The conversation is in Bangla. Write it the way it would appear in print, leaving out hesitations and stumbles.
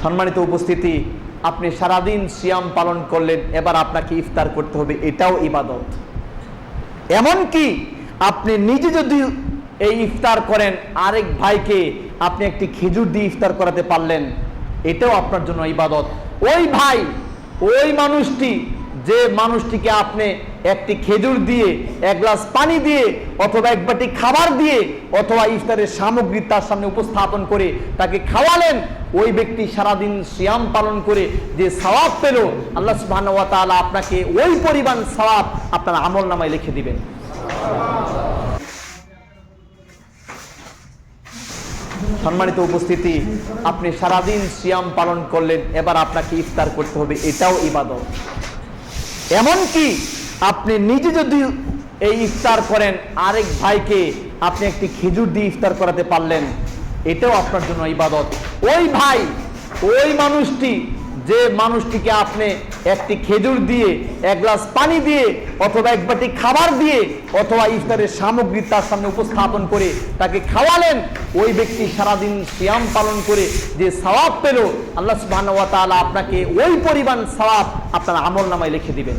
সম্মানিত উপস্থিতি, আপনি সারাদিন সিয়াম পালন করলেন, এবার আপনাকে ইফতার করতে হবে, এটাও ইবাদত। এমনকি আপনি নিজে যদি এই ইফতার করেন, আরেক ভাইকে আপনি একটি খেজুর দিয়ে ইফতার করাতে পারলেন, এটাও আপনার জন্য ইবাদত। ওই ভাই, ওই মানুষটি, যে মানুষটিকে আপনি একটি খেজুর দিয়ে, এক গ্লাস পানি দিয়ে, অথবা এক বাটি খাবার দিয়ে, অথবা ইফতারের সামগ্রী তার সামনে উপস্থাপন করে তাকে খাওয়ালেন, ওই ব্যক্তি সারাদিন সিয়াম পালন করে যে সওয়াব পেল, আল্লাহ সুবহানাহু ওয়া তাআলা আপনাকে ওই পরিমাণ সওয়াব আপনার আমলনামায় লিখে দিবেন। সম্মানিত উপস্থিতি, আপনি সারাদিন সিয়াম পালন করলেন, এবার আপনাকে ইফতার করতে হবে, এটাও ইবাদত। এমনকি আপনি নিজে যদি এই ইফতার করেন, আরেক ভাইকে আপনি একটি খেজুর দিয়ে ইফতার করাতে পারলেন, এটাও আপনার জন্য ইবাদত। ওই ভাই, ওই মানুষটি, যে মানুষটিকে আপনি একটি খেজুর দিয়ে, এক গ্লাস পানি দিয়ে, অথবা এক বাটি খাবার দিয়ে, অথবা ইফতারের সামগ্রী তার সামনে উপস্থাপন করে তাকে খাওয়ালেন, ওই ব্যক্তি সারাদিন সিয়াম পালন করে যে সওয়াব পেল, আল্লাহ সুবহানাহু ওয়া তাআলা আপনাকে ওই পরিমাণ সওয়াব আপনার আমলনামায় লিখে দিবেন।